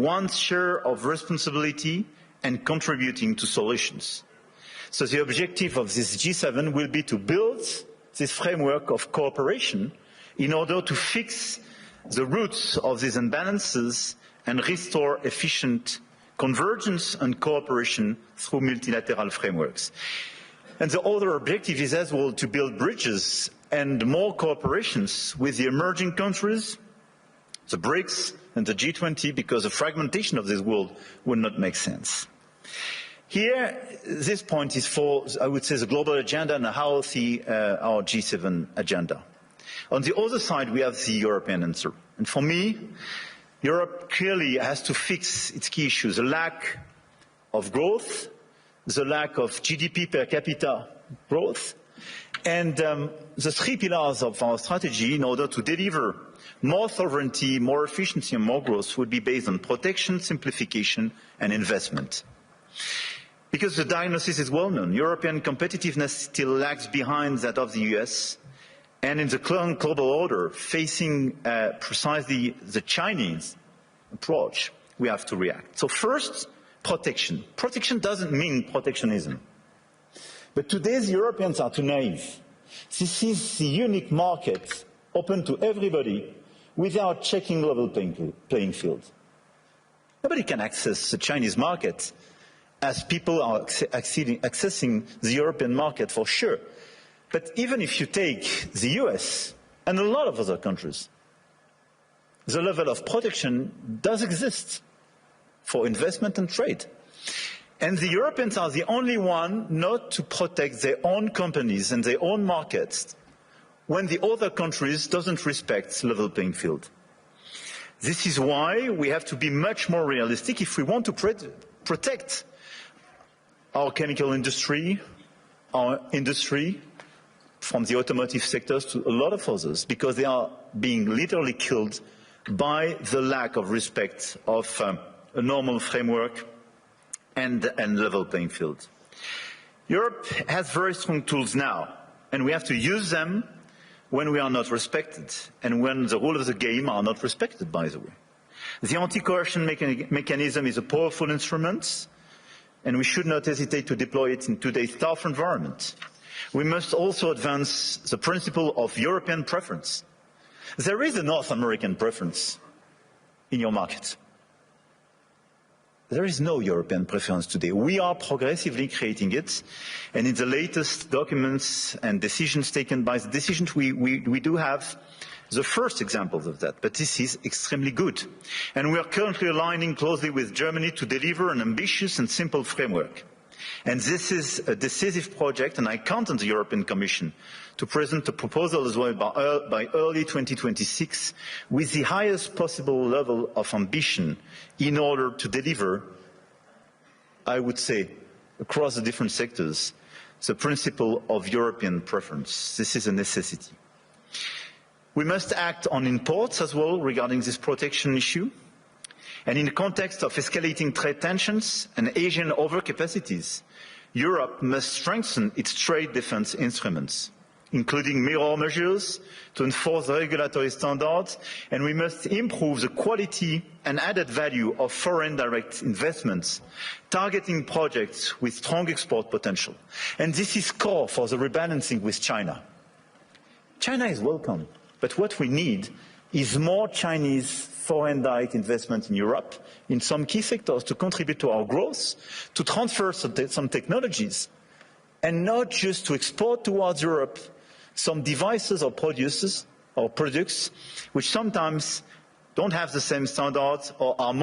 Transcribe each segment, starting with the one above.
one's share of responsibility and contributing to solutions. So the objective of this G7 will be to build this framework of cooperation in order to fix the roots of these imbalances and restore efficient convergence and cooperation through multilateral frameworks. And the other objective is as well to build bridges and more cooperations with the emerging countries, the BRICS and the G20, because the fragmentation of this world would not make sense. Here, this point is for, I would say, the global agenda and how the, our G7 agenda. On the other side, we have the European answer. And for me, Europe clearly has to fix its key issues: the lack of growth, the lack of GDP per capita growth, and the three pillars of our strategy in order to deliver more sovereignty, more efficiency and more growth would be based on protection, simplification and investment. Because the diagnosis is well known, European competitiveness still lags behind that of the US, and in the current global order, facing precisely the Chinese approach, we have to react. So first, protection. Protection doesn't mean protectionism. But today's Europeans are too naive. This is the unique market open to everybody without checking level playing field. Nobody can access the Chinese market as people are accessing the European market for sure. But even if you take the US and a lot of other countries, the level of protection does exist for investment and trade. And the Europeans are the only one not to protect their own companies and their own markets when the other countries don't respect level playing field. This is why we have to be much more realistic if we want to protect our chemical industry, our industry, from the automotive sectors to a lot of others, because they are being literally killed by the lack of respect of a normal framework and level playing field. Europe has very strong tools now, and we have to use them when we are not respected and when the rules of the game are not respected, by the way. The anti-coercion mechanism is a powerful instrument, and we should not hesitate to deploy it in today's tough environment. We must also advance the principle of European preference. There is a North American preference in your market. There is no European preference today. We are progressively creating it, and in the latest documents and decisions taken by the decisions, we do have the first examples of that, but this is extremely good. And we are currently aligning closely with Germany to deliver an ambitious and simple framework. And this is a decisive project, and I count on the European Commission to present a proposal as well by early 2026 with the highest possible level of ambition in order to deliver, I would say, across the different sectors, the principle of European preference. This is a necessity. We must act on imports as well regarding this protection issue. And in the context of escalating trade tensions and Asian overcapacities, Europe must strengthen its trade defence instruments, including mirror measures to enforce regulatory standards, and we must improve the quality and added value of foreign direct investments, targeting projects with strong export potential. And this is core for the rebalancing with China. China is welcome, but what we need is more Chinese foreign direct investment in Europe in some key sectors to contribute to our growth, to transfer some technologies, and not just to export towards Europe some devices or products which sometimes don't have the same standards or are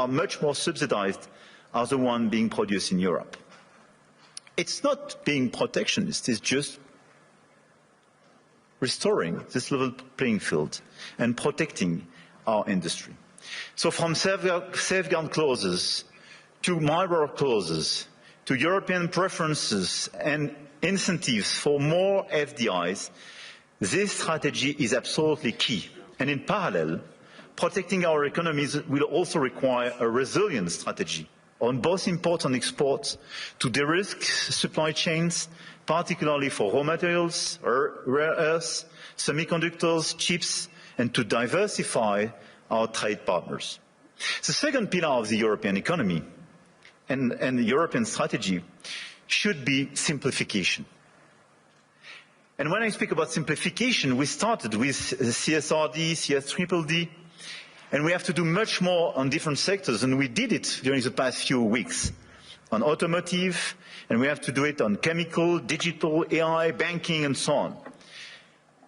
much more subsidized as the one being produced in Europe. It's not being protectionist, it's just restoring this level playing field and protecting our industry. So from safeguard clauses to mirror clauses to European preferences and incentives for more FDIs, this strategy is absolutely key. And in parallel, protecting our economies will also require a resilient strategy on both imports and exports to de-risk supply chains, particularly for raw materials, rare earths, semiconductors, chips, and to diversify our trade partners. The second pillar of the European economy and the European strategy should be simplification. And when I speak about simplification, we started with CSRD, CSDDD, and we have to do much more on different sectors, and we did it during the past few weeks on automotive, and we have to do it on chemical, digital, AI, banking, and so on.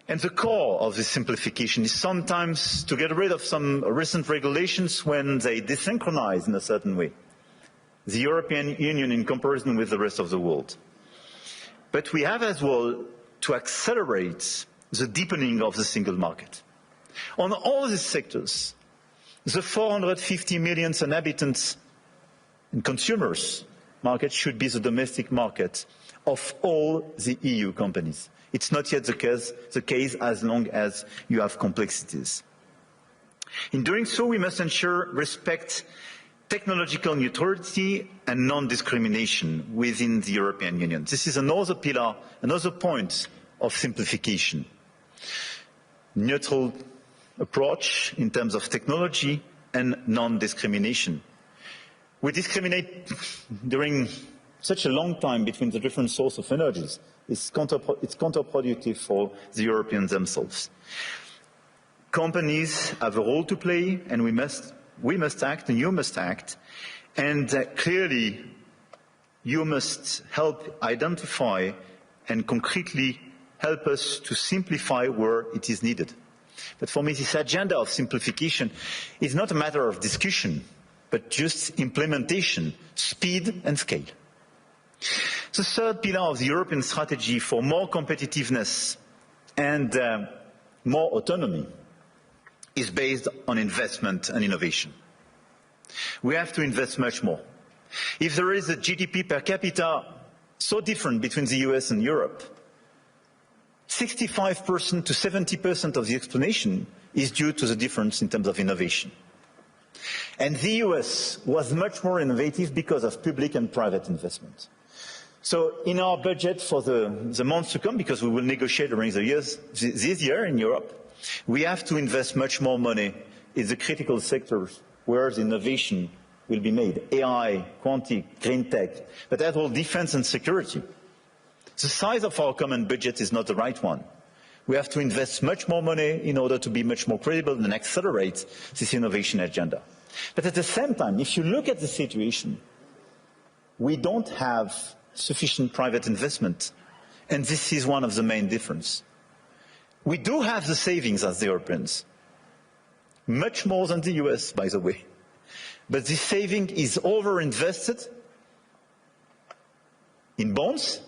And the core of this simplification is sometimes to get rid of some recent regulations when they desynchronize in a certain way the European Union in comparison with the rest of the world. But we have as well to accelerate the deepening of the single market. On all these sectors, the 450 million inhabitants and consumers market should be the domestic market of all the EU companies. It's not yet the case as long as you have complexities. In doing so, we must ensure respect technological neutrality and non-discrimination within the European Union. This is another pillar, another point of simplification. Neutral approach in terms of technology and non-discrimination. We discriminate during such a long time between the different sources of energies. It's counterproductive for the Europeans themselves. Companies have a role to play, and we must act, and you must act. And clearly, you must help identify and concretely help us to simplify where it is needed. But for me, this agenda of simplification is not a matter of discussion, but just implementation, speed and scale. The third pillar of the European strategy for more competitiveness and more autonomy is based on investment and innovation. We have to invest much more. If there is a GDP per capita so different between the US and Europe, 65% to 70% of the explanation is due to the difference in terms of innovation. And the US was much more innovative because of public and private investment. So in our budget for the months to come, because we will negotiate during the years, this year in Europe, we have to invest much more money in the critical sectors where the innovation will be made. AI, quantum, green tech, but as well defense and security. The size of our common budget is not the right one. We have to invest much more money in order to be much more credible and accelerate this innovation agenda. But at the same time, if you look at the situation, we don't have sufficient private investment, and this is one of the main differences. We do have the savings as the Europeans, much more than the US, by the way, but this saving is overinvested in bonds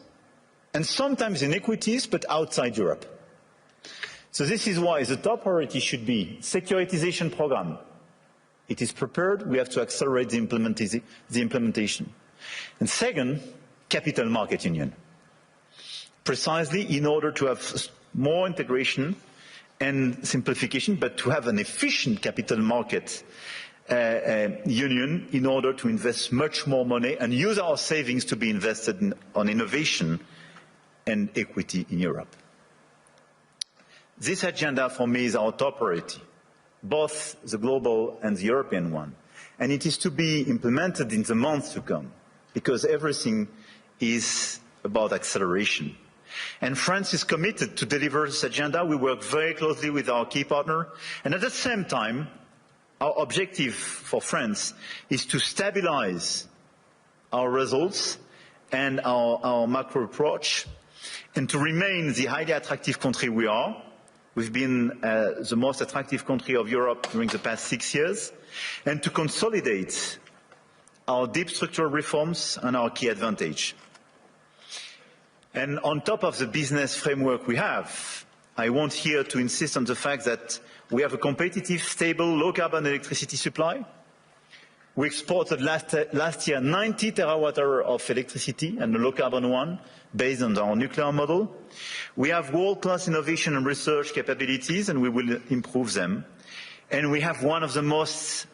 and sometimes in equities, but outside Europe. So this is why the top priority should be securitization program. It is prepared, we have to accelerate the implementation. And second, capital market union. Precisely in order to have more integration and simplification, but to have an efficient capital market union in order to invest much more money and use our savings to be invested on innovation and equity in Europe. This agenda for me is our top priority, both the global and the European one. And it is to be implemented in the months to come, because everything is about acceleration. And France is committed to deliver this agenda. We work very closely with our key partner. And at the same time, our objective for France is to stabilize our results and our macro approach, and to remain the highly attractive country we are. We've been the most attractive country of Europe during the past 6 years, and to consolidate our deep structural reforms and our key advantage. And on top of the business framework we have, I want here to insist on the fact that we have a competitive, stable, low-carbon electricity supply. We exported last year 90 terawatt-hours of electricity, and a low-carbon one, based on our nuclear model. We have world-class innovation and research capabilities, and we will improve them. And we have one of the most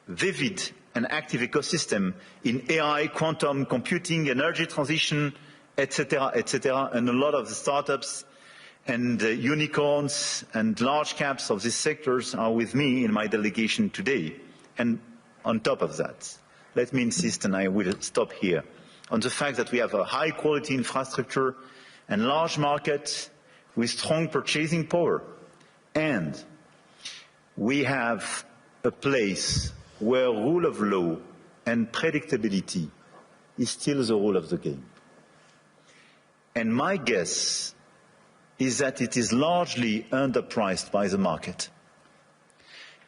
vivid and active ecosystem in AI, quantum computing, energy transition, etc., and a lot of the startups and unicorns and large caps of these sectors are with me in my delegation today. And On top of that, let me insist, and I will stop here, on the fact that we have a high-quality infrastructure and large market with strong purchasing power. And we have a place where rule of law and predictability is still the rule of the game. And my guess is that it is largely underpriced by the market.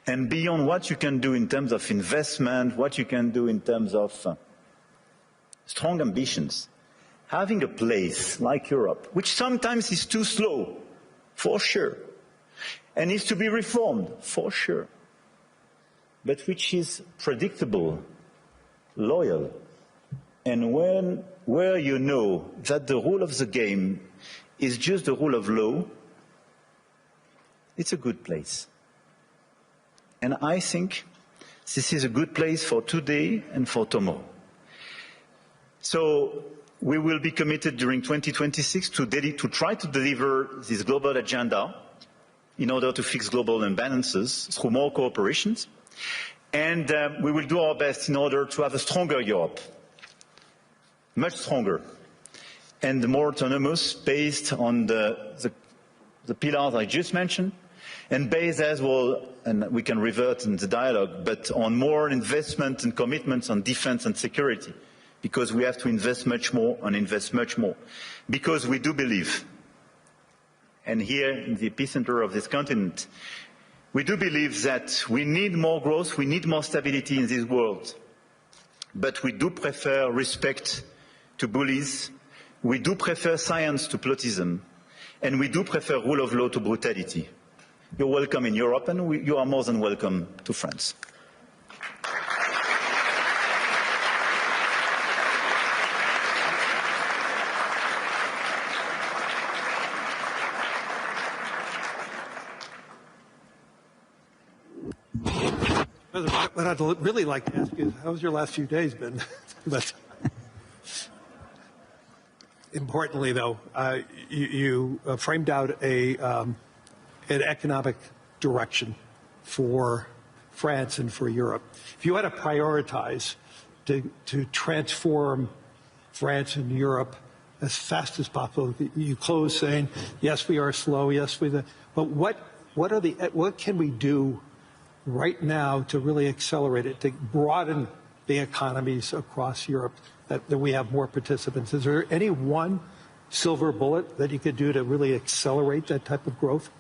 And beyond what you can do in terms of investment, what you can do in terms of strong ambitions, having a place like Europe, which sometimes is too slow, for sure, and needs to be reformed, for sure, but which is predictable, loyal, and where you know that the rule of the game is just the rule of law, it's a good place. And I think this is a good place for today and for tomorrow. So we will be committed during 2026 to try to deliver this global agenda in order to fix global imbalances through more cooperations. And we will do our best in order to have a stronger Europe, much stronger, and more autonomous, based on the pillars I just mentioned, and based as well, and we can revert in the dialogue, but on more investment and commitments on defense and security, because we have to invest much more and invest much more. Because we do believe, and here in the epicenter of this continent, we do believe that we need more growth, we need more stability in this world. But we do prefer respect to bullies, we do prefer science to plotism, and we do prefer rule of law to brutality. You're welcome in Europe, and you are more than welcome to France. What I'd really like to ask you, how's your last few days been? But importantly, though, you framed out an economic direction for France and for Europe. If you had to prioritize to transform France and Europe as fast as possible, you close saying, yes, we are slow, yes, but what can we do right now to really accelerate it, to broaden the economies across Europe, that we have more participants? Is there any one silver bullet that you could do to really accelerate that type of growth?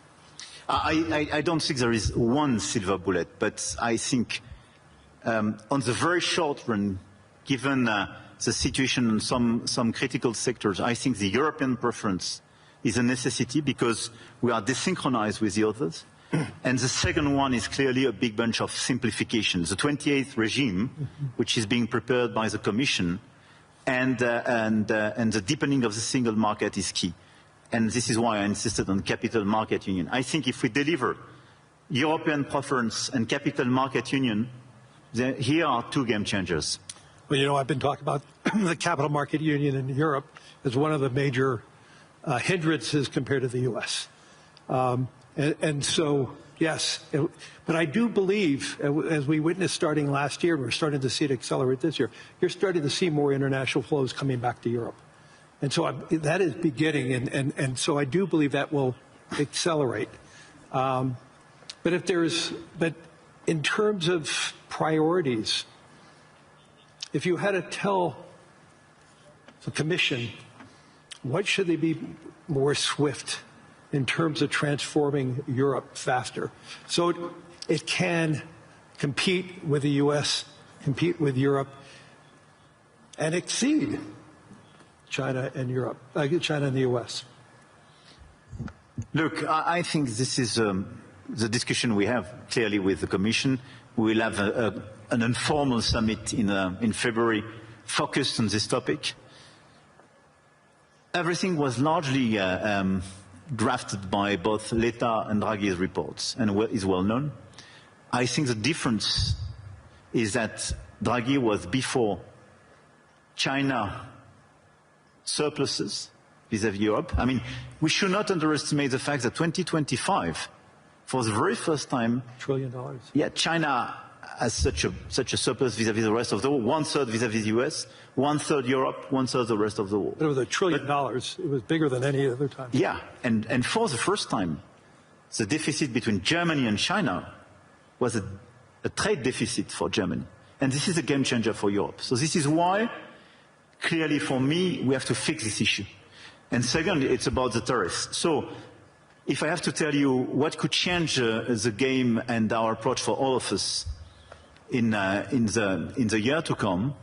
I don't think there is one silver bullet, but I think on the very short run, given the situation in some critical sectors, I think the European preference is a necessity because we are desynchronized with the others. And the second one is clearly a big bunch of simplifications. The 28th regime, which is being prepared by the Commission, and the deepening of the single market is key. And this is why I insisted on capital market union. I think if we deliver European preference and capital market union, then here are two game changers. Well, you know, I've been talking about the capital market union in Europe as one of the major hindrances compared to the U.S. And so, yes, but I do believe, as we witnessed starting last year, and we're starting to see it accelerate this year, you're starting to see more international flows coming back to Europe. And so that is beginning, and so I do believe that will accelerate. But in terms of priorities, if you had to tell the Commission, what should they be more swift in terms of transforming Europe faster, so it can compete with the U.S., compete with Europe, and exceed China and Europe, China and the U.S.? Look, I think this is the discussion we have clearly with the Commission. We will have an informal summit in February focused on this topic. Everything was largely drafted by both Letta and Draghi's reports and is well known. I think the difference is that Draghi was before China surpluses vis-à-vis Europe. I mean, we should not underestimate the fact that 2025, for the very first time, $1 trillion. Yeah, China has such a surplus vis-à-vis the rest of the world, 1/3 vis-à-vis the US, 1/3 Europe, 1/3 the rest of the world. But it was $1 trillion. It was bigger than any other time. Yeah, and for the first time, the deficit between Germany and China was a trade deficit for Germany. And this is a game changer for Europe. So this is why, clearly for me, we have to fix this issue. And second, it's about the tariffs. So if I have to tell you what could change the game and our approach for all of us in the year to come,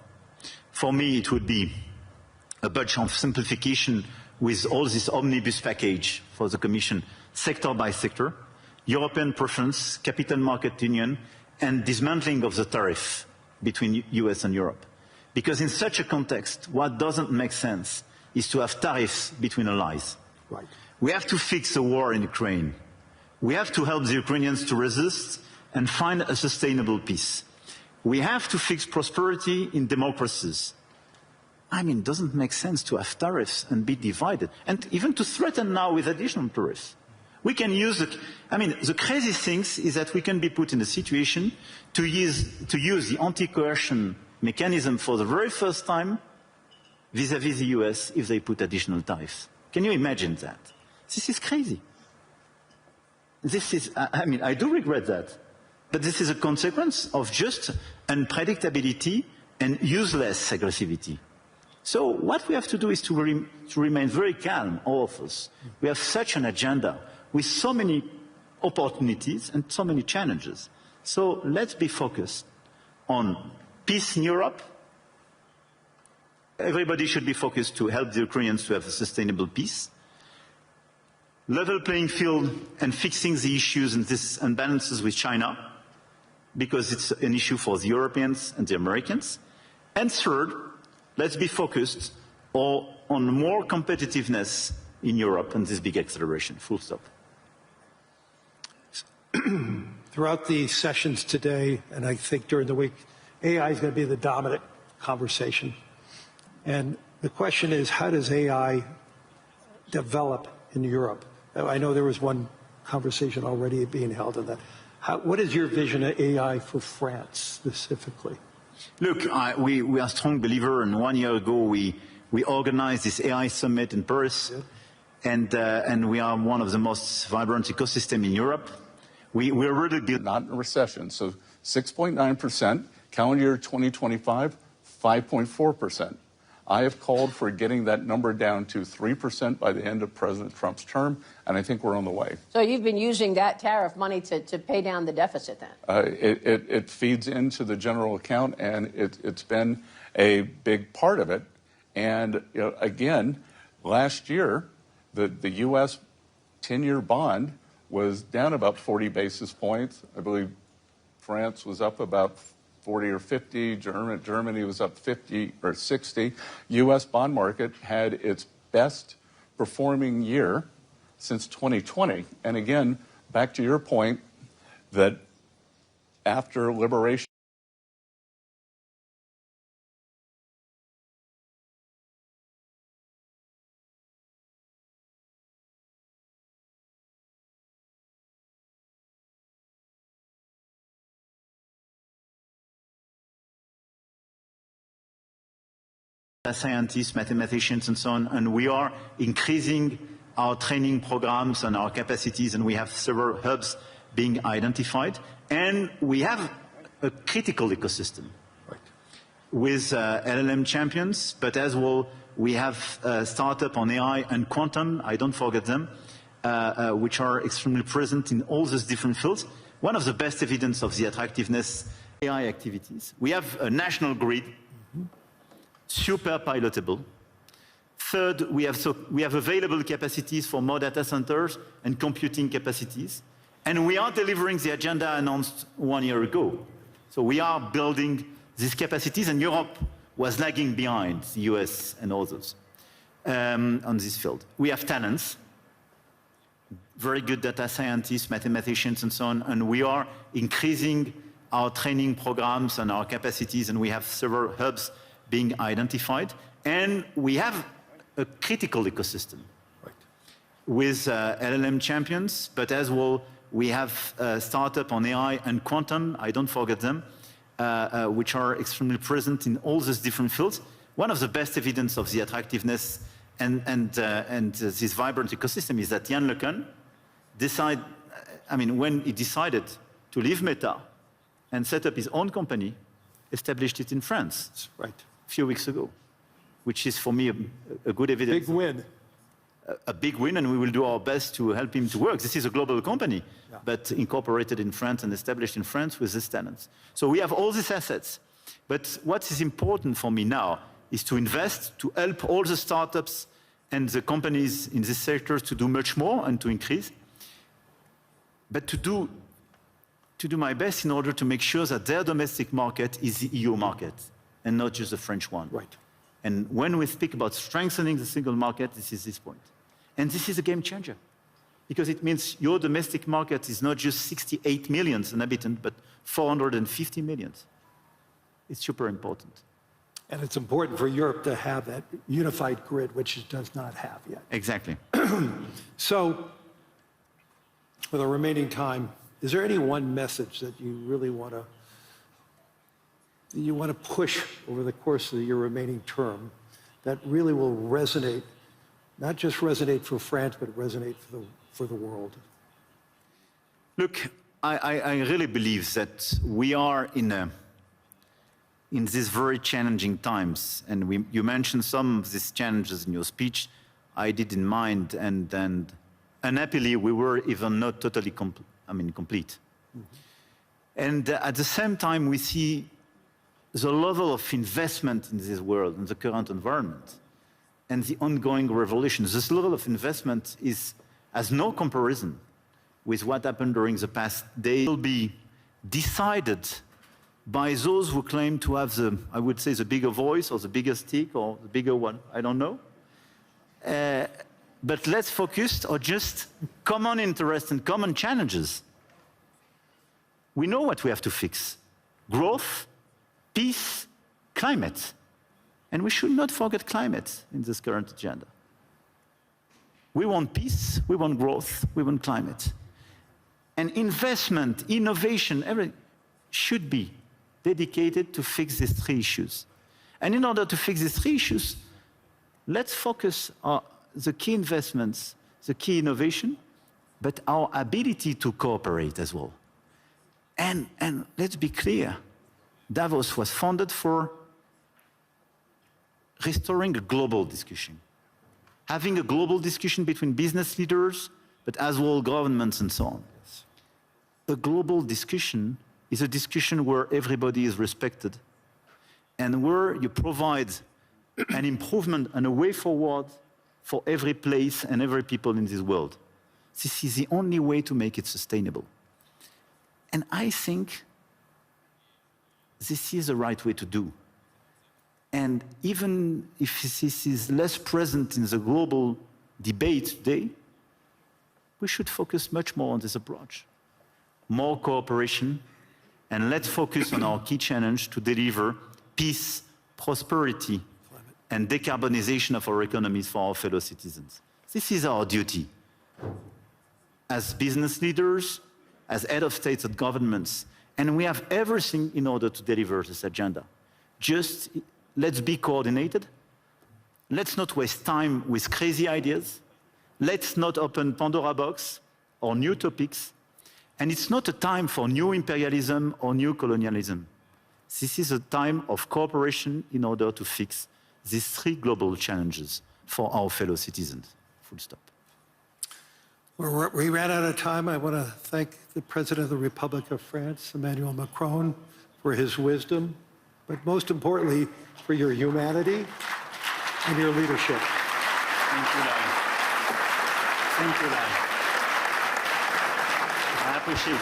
for me it would be a bunch of simplification with all this omnibus package for the Commission, sector by sector, European preference, capital market union, and dismantling of the tariff between US and Europe. Because in such a context, what doesn't make sense is to have tariffs between allies. Right. We have to fix the war in Ukraine. We have to help the Ukrainians to resist and find a sustainable peace. We have to fix prosperity in democracies. I mean, it doesn't make sense to have tariffs and be divided, and even to threaten now with additional tariffs. We can use the crazy thing is that we can be put in a situation to use the anti-coercion mechanism for the very first time vis-à-vis the US if they put additional tariffs. Can you imagine that? This is crazy. I do regret that. But this is a consequence of just unpredictability and useless aggressivity. So what we have to do is to remain very calm, all of us. We have such an agenda with so many opportunities and so many challenges. So let's be focused on peace in Europe. Everybody should be focused to help the Ukrainians to have a sustainable peace. Level playing field and fixing the issues and these imbalances with China, because it's an issue for the Europeans and the Americans. And third, let's be focused on more competitiveness in Europe and this big acceleration, full stop. Throughout the sessions today, and I think during the week, AI is going to be the dominant conversation. And the question is, how does AI develop in Europe? I know there was one conversation already being held on that. What is your vision of AI for France specifically? Look, we are a strong believer, and 1 year ago we organized this AI summit in Paris, and we are one of the most vibrant ecosystems in Europe. We're really not in a recession, so 6.9%, calendar year 2025, 5.4%. I have called for getting that number down to 3% by the end of President Trump's term, and I think we're on the way. So you've been using that tariff money to pay down the deficit then? It feeds into the general account, and it's been a big part of it. And again, last year, the U.S. 10-year bond was down about 40 basis points. I believe France was up about 40 or 50. Germany was up 50 or 60. U.S. bond market had its best performing year since 2020. And again, back to your point that after liberation, scientists, mathematicians, and so on, and we are increasing our training programs and our capacities, and we have several hubs being identified, and we have a critical ecosystem with LLM champions, but as well we have startup on AI and quantum, I don't forget them, which are extremely present in all these different fields. One of the best evidence of the attractiveness AI activities. We have a national grid, super pilotable. Third, we have available capacities for more data centers and computing capacities. And we are delivering the agenda announced 1 year ago. So we are building these capacities, and Europe was lagging behind the US and others on this field. We have talents, very good data scientists, mathematicians, and so on, and we are increasing our training programs and our capacities, and we have several hubs being identified, and we have a critical ecosystem with LLM champions, but as well we have startup on AI and quantum, I don't forget them, which are extremely present in all these different fields. One of the best evidence of the attractiveness and this vibrant ecosystem is that Jan LeCun when he decided to leave Meta and set up his own company, established it in France. Right. A few weeks ago, which is for me a good evidence. Big win. A big win, and we will do our best to help him to work. This is a global company, but incorporated in France and established in France with these talents. So we have all these assets. But what is important for me now is to invest, to help all the startups and the companies in this sector to do much more and to increase, but to do my best in order to make sure that their domestic market is the EU market and not just the French one. Right. And when we speak about strengthening the single market, this is this point. And this is a game changer, because it means your domestic market is not just 68 million inhabitants, but 450 million. It's super important. And it's important for Europe to have that unified grid, which it does not have yet. Exactly. So, with the remaining time, is there any one message that you really want to push over the course of your remaining term that really will resonate, not just resonate for France, but resonate for the world? Look, I really believe that we are in these very challenging times, and you mentioned some of these challenges in your speech. I did in mind, and unhappily, we were even not totally complete. Mm-hmm. And at the same time, we see the level of investment in this world, in the current environment, and the ongoing revolution. This level of investment has no comparison with what happened during the past days. It will be decided by those who claim to have I would say, the bigger voice or the bigger stick or the bigger one. I don't know. But let's focus on just common interests and common challenges. We know what we have to fix: growth, peace, climate. And we should not forget climate in this current agenda. We want peace, we want growth, we want climate. And investment, innovation, everything should be dedicated to fix these three issues. And in order to fix these three issues, let's focus on the key investments, the key innovation, but our ability to cooperate as well. And let's be clear, Davos was founded for restoring a global discussion, having a global discussion between business leaders, but as well governments and so on. A global discussion is a discussion where everybody is respected and where you provide an improvement and a way forward for every place and every people in this world. This is the only way to make it sustainable. And I think this is the right way to do. And even if this is less present in the global debate today, we should focus much more on this approach. More cooperation, and let's focus on our key challenge to deliver peace, prosperity, and decarbonization of our economies for our fellow citizens. This is our duty. As business leaders, as head of states and governments, and we have everything in order to deliver this agenda. Just let's be coordinated. Let's not waste time with crazy ideas. Let's not open Pandora box or new topics. And it's not a time for new imperialism or new colonialism. This is a time of cooperation in order to fix these three global challenges for our fellow citizens. Full stop. We ran out of time. I want to thank the President of the Republic of France, Emmanuel Macron, for his wisdom, but most importantly, for your humanity and your leadership. Thank you, Larry. Thank you, Larry. I appreciate it.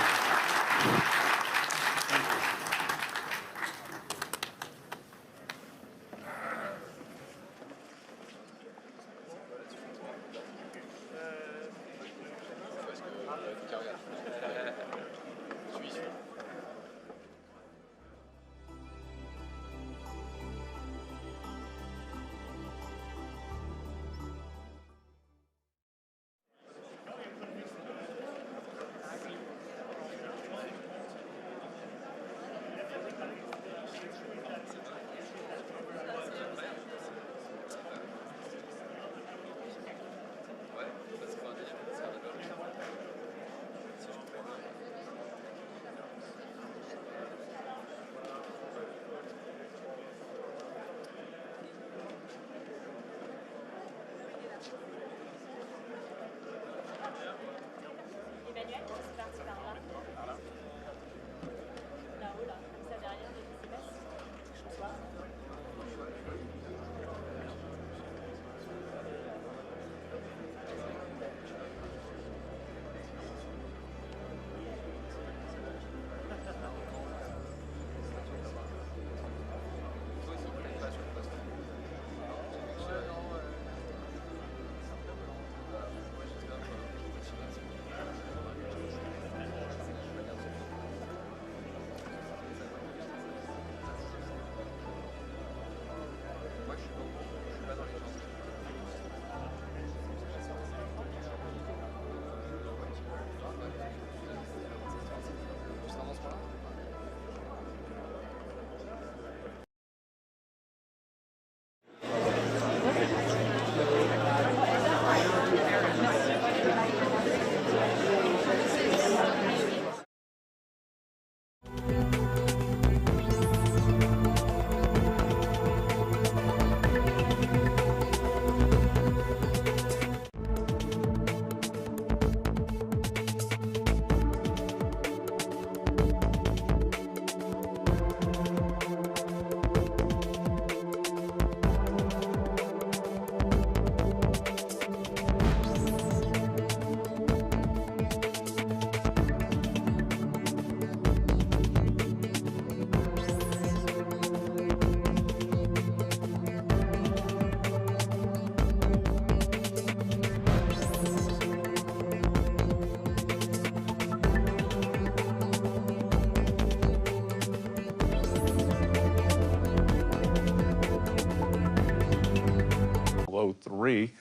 3,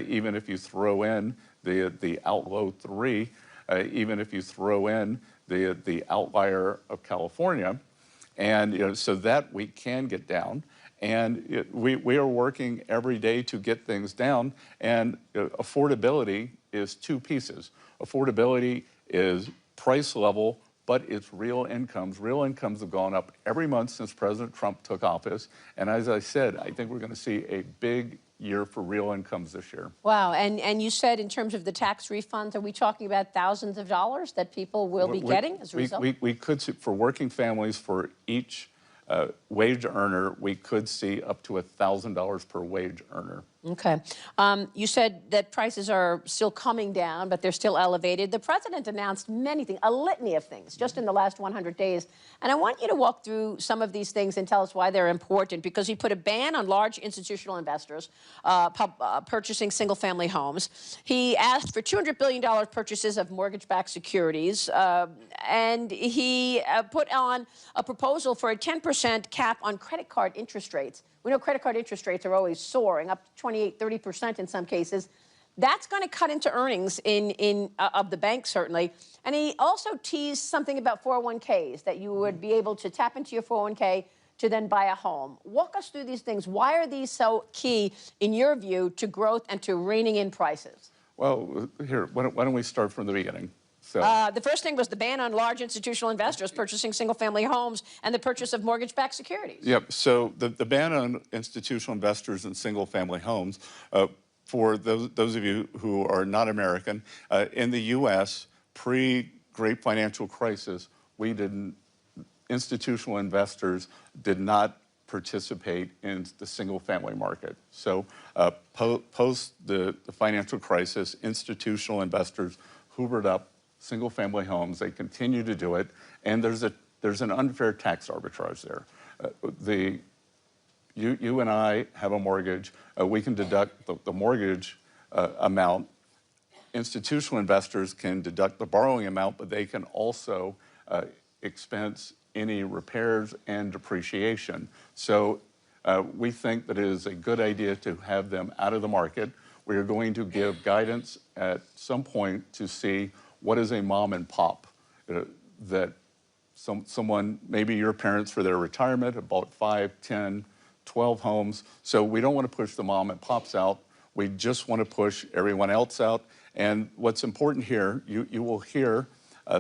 even if you throw in the outlow 3, even if you throw in the outlier of California, and so that we can get down. And we are working every day to get things down. And affordability is two pieces. Affordability is price level, but it's real incomes. Real incomes have gone up every month since President Trump took office. And as I said, I think we're going to see a big year for real incomes this year. Wow. And you said in terms of the tax refunds, are we talking about thousands of dollars that people will be getting as a result? We could see, for working families, for each wage earner, we could see up to $1,000 per wage earner. Okay. You said that prices are still coming down, but they're still elevated. The president announced many things, a litany of things, just in the last 100 days. And I want you to walk through some of these things and tell us why they're important, because he put a ban on large institutional investors purchasing single-family homes. He asked for $200 billion purchases of mortgage-backed securities, and he put on a proposal for a 10% cap on credit card interest rates. We know credit card interest rates are always soaring, up to 28, 30% in some cases. That's going to cut into earnings of the bank, certainly. And he also teased something about 401ks, that you would be able to tap into your 401k to then buy a home. Walk us through these things. Why are these so key, in your view, to growth and to reining in prices? Well, here, why don't we start from the beginning? So, the first thing was the ban on large institutional investors purchasing single-family homes and the purchase of mortgage-backed securities. Yep. So the ban on institutional investors in single-family homes, for those of you who are not American, in the U.S., pre-Great Financial Crisis, institutional investors did not participate in the single-family market. So post the financial crisis, institutional investors hoovered up single-family homes. They continue to do it, and there's an unfair tax arbitrage there. You and I have a mortgage. We can deduct the mortgage amount. Institutional investors can deduct the borrowing amount, but they can also expense any repairs and depreciation. So we think that it is a good idea to have them out of the market. We are going to give guidance at some point to see what is a mom and pop, that someone, maybe your parents for their retirement, have bought 5, 10, 12 homes. So we don't want to push the mom and pops out. We just want to push everyone else out. And what's important here, you will hear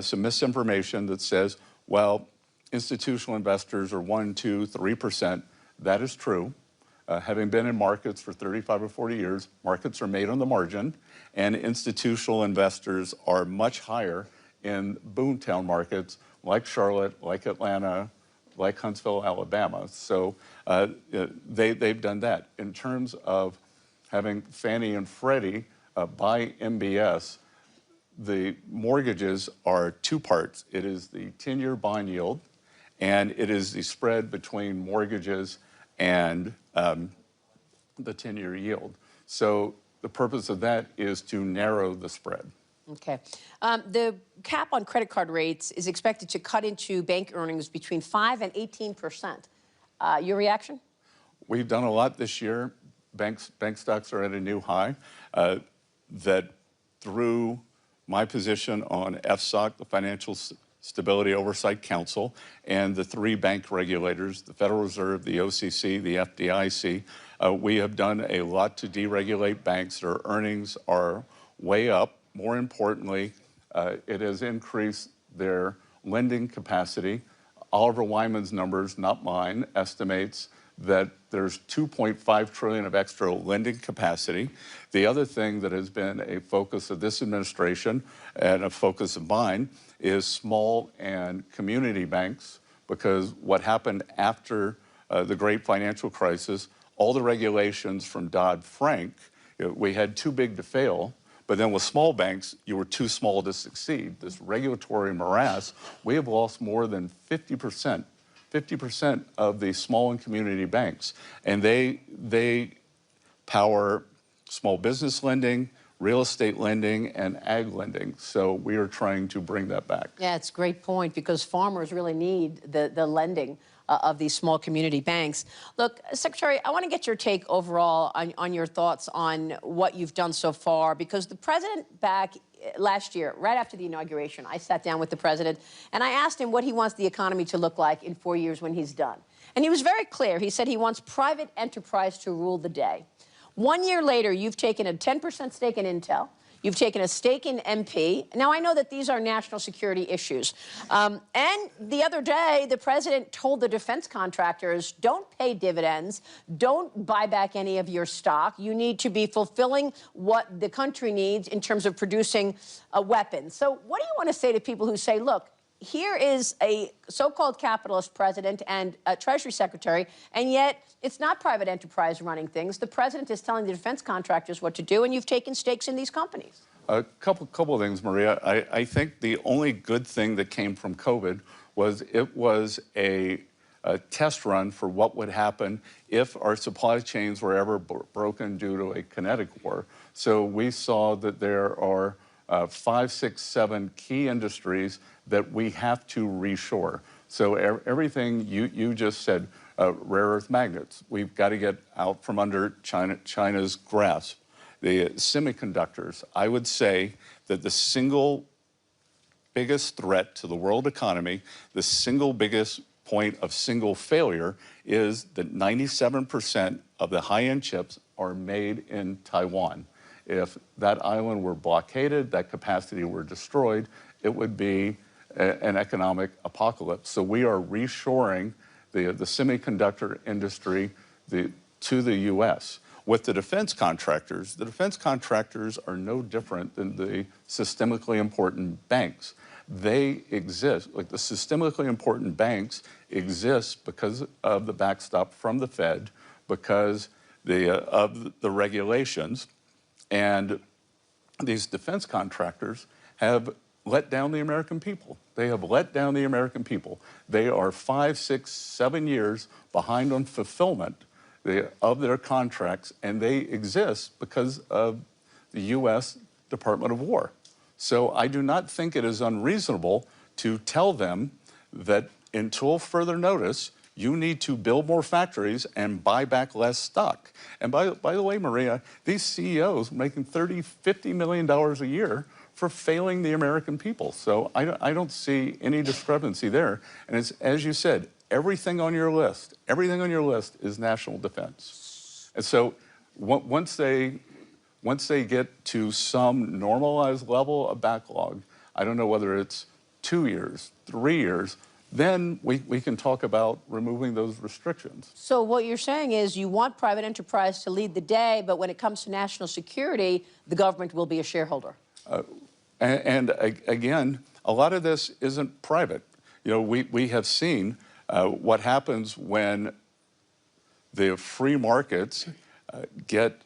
some misinformation that says, well, institutional investors are 1, 2, 3%. That is true. Having been in markets for 35 or 40 years, markets are made on the margin, and institutional investors are much higher in boomtown markets like Charlotte, like Atlanta, like Huntsville, Alabama. So they've done that. In terms of having Fannie and Freddie buy MBS, the mortgages are two parts. It is the 10-year bond yield, and it is the spread between mortgages and the 10-year yield. So the purpose of that is to narrow the spread. Okay. The cap on credit card rates is expected to cut into bank earnings between 5 and 18%. Your reaction? We've done a lot this year. Bank stocks are at a new high. That through my position on FSOC, the Financial Stability Oversight Council, and the 3 bank regulators, the Federal Reserve, the OCC, the FDIC, we have done a lot to deregulate banks. Their earnings are way up. More importantly, it has increased their lending capacity. Oliver Wyman's numbers, not mine, estimates that there's $2.5 trillion of extra lending capacity. The other thing that has been a focus of this administration and a focus of mine is small and community banks, because what happened after the great financial crisis, all the regulations from Dodd-Frank, we had too big to fail. But then with small banks, you were too small to succeed. This regulatory morass, we have lost more than 50% of the small and community banks. And they power small business lending, real estate lending, and ag lending. So we are trying to bring that back. Yeah, it's a great point, because farmers really need the lending. of these small community banks. Look, Secretary, I want to get your take overall on your thoughts on what you've done so far, because the president back last year, right after the inauguration, I sat down with the president and I asked him what he wants the economy to look like in 4 years when he's done. And he was very clear. He said he wants private enterprise to rule the day. 1 year later, you've taken a 10% stake in Intel. You've taken a stake in MP. Now, I know that these are national security issues. And the other day, the president told the defense contractors, don't pay dividends, don't buy back any of your stock. You need to be fulfilling what the country needs in terms of producing weapons. So what do you want to say to people who say, look, here is a so-called capitalist president and a Treasury Secretary, and yet it's not private enterprise running things. The president is telling the defense contractors what to do, and you've taken stakes in these companies. A couple of things, Maria. I think the only good thing that came from COVID was it was a test run for what would happen if our supply chains were ever broken due to a kinetic war. So we saw that there are 5, 6, 7 key industries that we have to reshore. So everything you just said, rare earth magnets, we've got to get out from under China's grasp. The semiconductors, I would say that the single biggest threat to the world economy, the single biggest point of single failure is that 97% of the high-end chips are made in Taiwan. If that island were blockaded, that capacity were destroyed, it would be an economic apocalypse. So we are reshoring the semiconductor industry to the U.S. With the defense contractors are no different than the systemically important banks. They exist, like the systemically important banks exist because of the backstop from the Fed, because of the regulations, and these defense contractors have let down the American people. They have let down the American people. They are 5, 6, 7 years behind on fulfillment of their contracts, and they exist because of the U.S. Department of War. So I do not think it is unreasonable to tell them that until further notice, you need to build more factories and buy back less stock. And by the way, Maria, these CEOs making $30, $50 million a year for failing the American people. So I don't see any discrepancy there. And it's, as you said, everything on your list is national defense. And so once they get to some normalized level of backlog, I don't know whether it's 2 years, 3 years, then we can talk about removing those restrictions. So what you're saying is you want private enterprise to lead the day, but when it comes to national security, the government will be a shareholder. And again, a lot of this isn't private. You know, we have seen what happens when the free markets get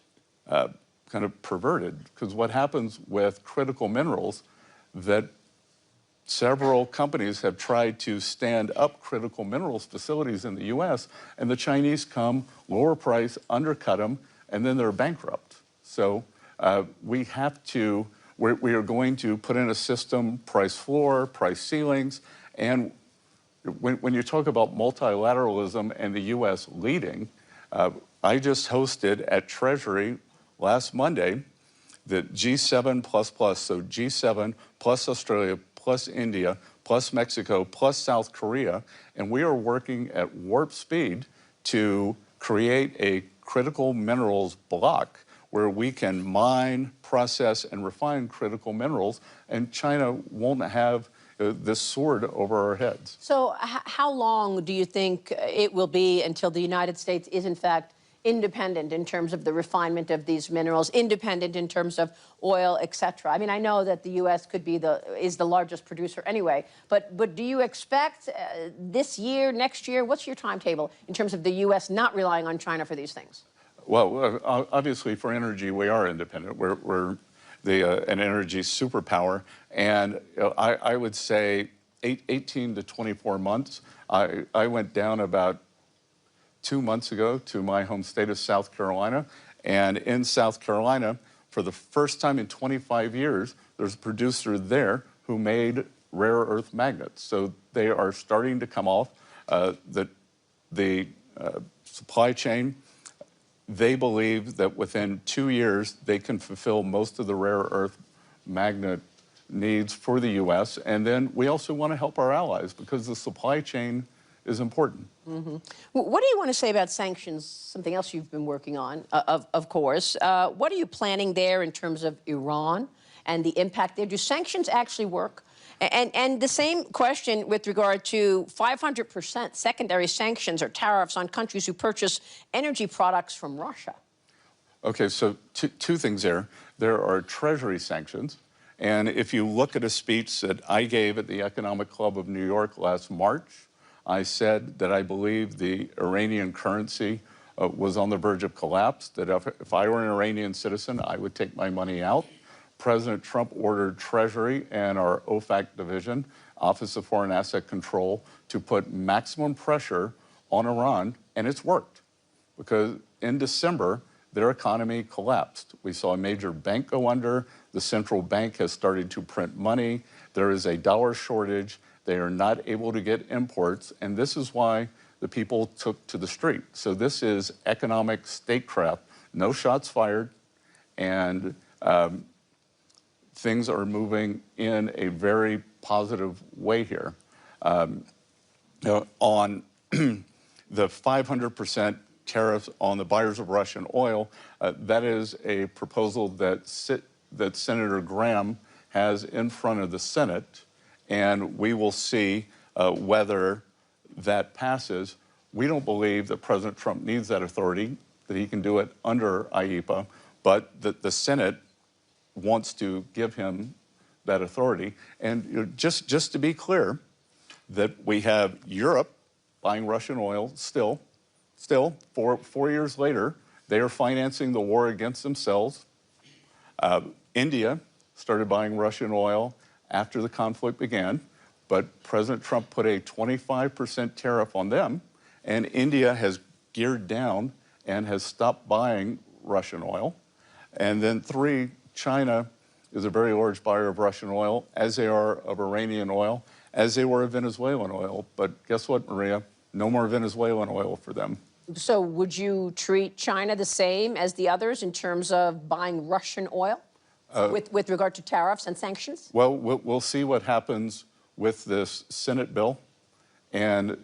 kind of perverted, because what happens with critical minerals, that several companies have tried to stand up critical minerals facilities in the U.S., and the Chinese come, lower price, undercut them, and then they're bankrupt. So we are going to put in a system, price floor, price ceilings, and when you talk about multilateralism and the U.S. leading, I just hosted at Treasury last Monday the G7++, so G7 plus Australia, plus India, plus Mexico, plus South Korea, and we are working at warp speed to create a critical minerals block where we can mine, process, and refine critical minerals, and China won't have this sword over our heads. So how long do you think it will be until the United States is, in fact, independent in terms of the refinement of these minerals, independent in terms of oil, et cetera? I mean, I know that the U.S. is the largest producer anyway, but do you expect this year, next year, what's your timetable in terms of the U.S. not relying on China for these things? Well, obviously for energy, we are independent. We're an energy superpower, and I would say 18 to 24 months. I went down about 2 months ago to my home state of South Carolina, and in South Carolina, for the first time in 25 years, there's a producer there who made rare earth magnets. So they are starting to come off. The the supply chain. They believe that within 2 years, they can fulfill most of the rare earth magnet needs for the U.S. And then we also want to help our allies because the supply chain is important. Mm-hmm. What do you want to say about sanctions, something else you've been working on, of course? What are you planning there in terms of Iran and the impact there? Do sanctions actually work? And the same question with regard to 500% secondary sanctions or tariffs on countries who purchase energy products from Russia. Okay, so two things there. There are Treasury sanctions. And if you look at a speech that I gave at the Economic Club of New York last March, I said that I believe the Iranian currency was on the verge of collapse, that if I were an Iranian citizen, I would take my money out. President Trump ordered Treasury and our OFAC division, Office of Foreign Asset Control, to put maximum pressure on Iran, and it's worked. Because in December, their economy collapsed. We saw a major bank go under. The central bank has started to print money. There is a dollar shortage. They are not able to get imports, and this is why the people took to the street. So this is economic statecraft. No shots fired, and things are moving in a very positive way here. On the 500% tariffs on the buyers of Russian oil, that is a proposal that Senator Graham has in front of the Senate, and we will see whether that passes. We don't believe that President Trump needs that authority, that he can do it under IEEPA, but that the Senate wants to give him that authority. And just to be clear, that we have Europe buying Russian oil still 4 years later, they are financing the war against themselves. India started buying Russian oil after the conflict began, but President Trump put a 25% tariff on them, and India has geared down and has stopped buying Russian oil. And then 3, China is a very large buyer of Russian oil, as they are of Iranian oil, as they were of Venezuelan oil. But guess what, Maria? No more Venezuelan oil for them. So would you treat China the same as the others in terms of buying Russian oil with regard to tariffs and sanctions? Well, we'll see what happens with this Senate bill and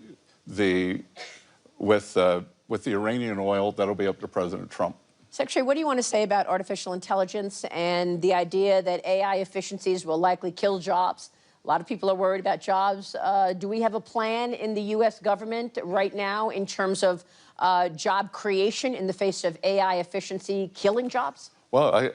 with the Iranian oil. That'll be up to President Trump. Secretary, what do you want to say about artificial intelligence and the idea that AI efficiencies will likely kill jobs? A lot of people are worried about jobs. Do we have a plan in the U.S. government right now in terms of job creation in the face of AI efficiency killing jobs? Well,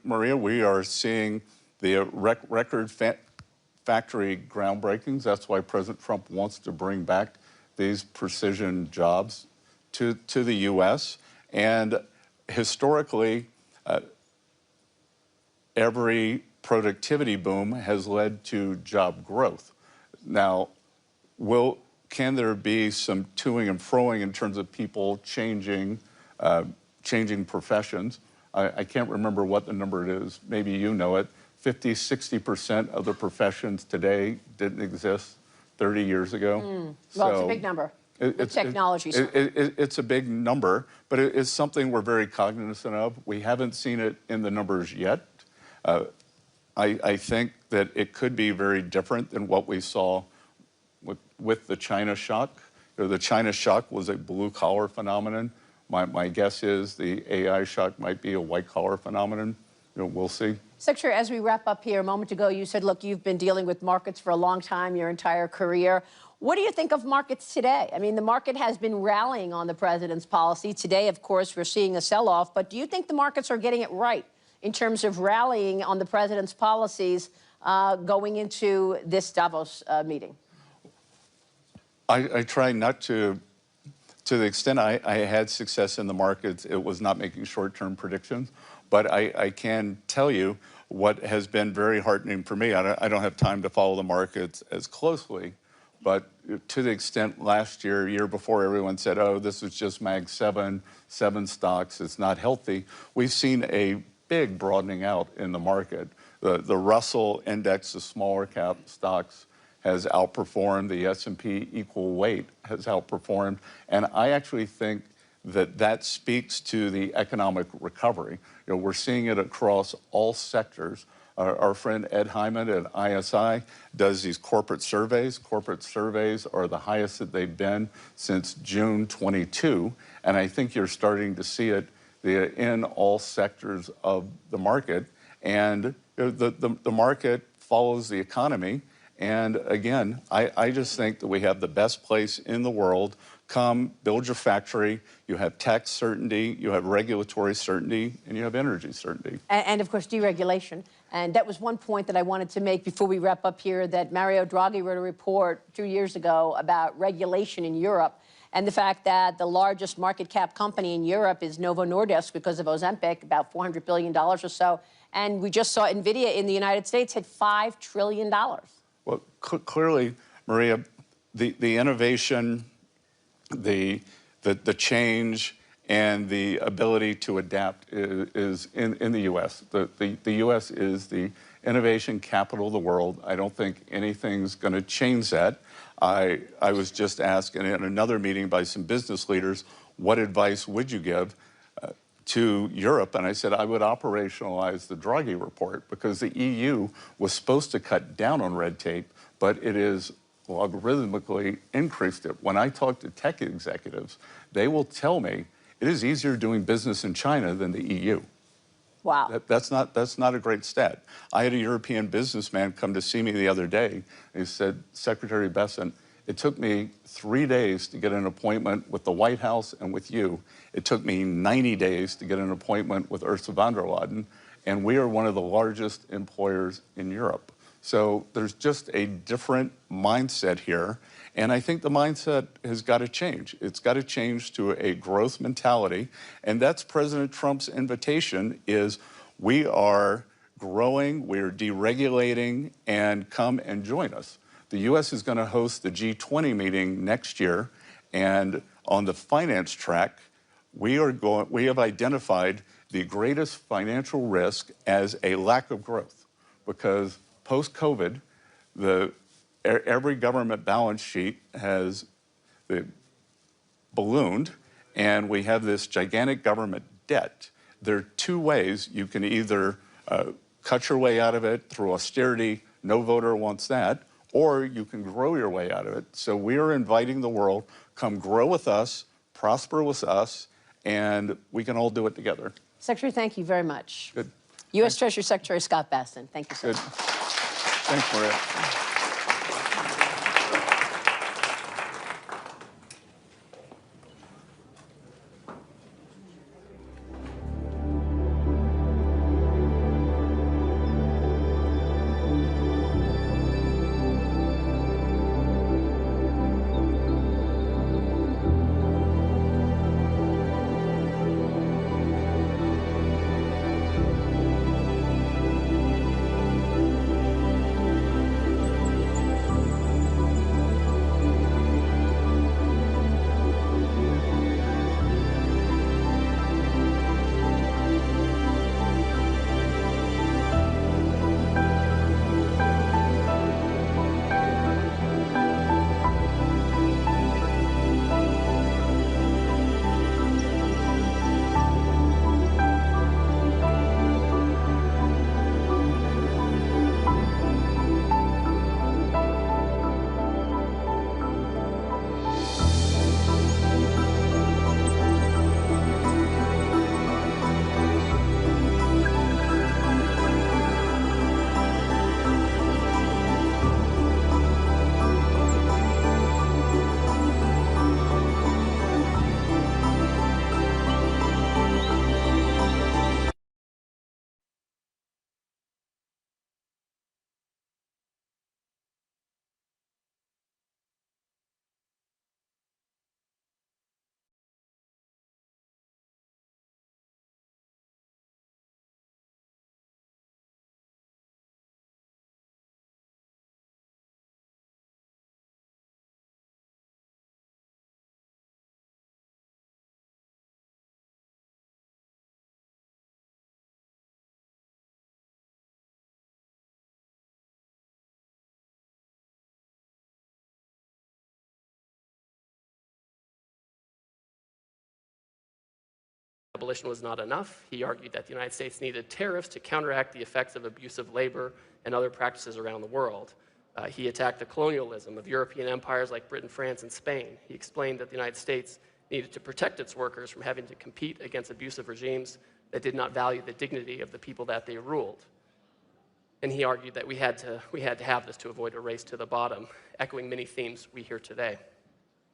Maria, we are seeing the record factory groundbreakings. That's why President Trump wants to bring back these precision jobs to the U.S. And historically, every productivity boom has led to job growth. Now, can there be some toing and froing in terms of people changing professions? I can't remember what the number is. Maybe you know it. 50–60% of the professions today didn't exist 30 years ago. Well, it's a big number. Technology. It's a big number, but it's something we're very cognizant of. We haven't seen it in the numbers yet. I think that it could be very different than what we saw with the China shock. The China shock was a blue-collar phenomenon. My guess is the AI shock might be a white-collar phenomenon. We'll see. Secretary, as we wrap up here, a moment ago, you said, look, you've been dealing with markets for a long time, your entire career. What do you think of markets today? I mean, the market has been rallying on the president's policy. Today, of course, we're seeing a sell-off. But do you think the markets are getting it right in terms of rallying on the president's policies going into this Davos meeting? I try not to the extent I had success in the markets, it was not making short-term predictions. But I can tell you what has been very heartening for me. I don't have time to follow the markets as closely, but to the extent last year before, everyone said, oh, this is just Mag 7 stocks, it's not healthy. We've seen a big broadening out in the market. The Russell index, the smaller cap stocks, has outperformed, the S&P equal weight has outperformed, and I actually think that that speaks to the economic recovery. You know, we're seeing it across all sectors. Our friend Ed Hyman at ISI does these corporate surveys. Corporate surveys are the highest that they've been since June 22, and I think you're starting to see it in all sectors of the market. And the market follows the economy. And again, I just think that we have the best place in the world. Come, build your factory, you have tax certainty, you have regulatory certainty, and you have energy certainty. And of course, deregulation. And that was one point that I wanted to make before we wrap up here, that Mario Draghi wrote a report 2 years ago about regulation in Europe, and the fact that the largest market cap company in Europe is Novo Nordisk because of Ozempic, about $400 billion or so. And we just saw NVIDIA in the United States hit $5 trillion. Well, clearly, Maria, the innovation, the change, and the ability to adapt is in the U.S. The U.S. is the innovation capital of the world. I don't think anything's going to change that. I was just asked in another meeting by some business leaders, what advice would you give to Europe? And I said I would operationalize the Draghi report, because the EU was supposed to cut down on red tape, but it is logarithmically increased it. When I talk to tech executives, they will tell me it is easier doing business in China than the EU. Wow. That's not a great stat. I had a European businessman come to see me the other day. He said, Secretary Bessent, it took me 3 days to get an appointment with the White House and with you. It took me 90 days to get an appointment with Ursula von der Leyen, and we are one of the largest employers in Europe. So there's just a different mindset here, and I think the mindset has got to change. It's got to change to a growth mentality, and that's President Trump's invitation is we are growing, we're deregulating, and come and join us. The U.S. is going to host the G20 meeting next year, and on the finance track, we have identified the greatest financial risk as a lack of growth, because post-COVID, every government balance sheet has ballooned, and we have this gigantic government debt. There are two ways. You can either cut your way out of it through austerity, no voter wants that, or you can grow your way out of it. So we are inviting the world, come grow with us, prosper with us, and we can all do it together. Secretary, thank you very much. Good. U.S. Treasury Secretary Scott Bessent, thank you so much. Thanks, Maria. Abolition was not enough. He argued that the United States needed tariffs to counteract the effects of abusive labor and other practices around the world. He attacked the colonialism of European empires like Britain, France, and Spain. He explained that the United States needed to protect its workers from having to compete against abusive regimes that did not value the dignity of the people that they ruled. And he argued that we had to have this to avoid a race to the bottom, echoing many themes we hear today.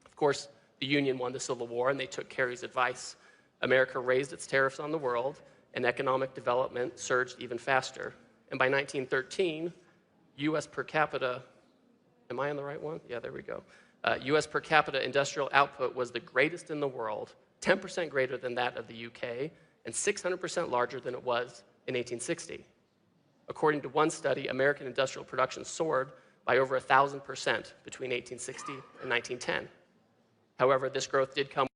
Of course, the Union won the Civil War, and they took Kerry's advice. America raised its tariffs on the world, and economic development surged even faster. And by 1913, U.S. per capita, am I on the right one? Yeah, there we go. U.S. per capita industrial output was the greatest in the world, 10% greater than that of the UK, and 600% larger than it was in 1860. According to one study, American industrial production soared by over 1,000% between 1860 and 1910. However, this growth did come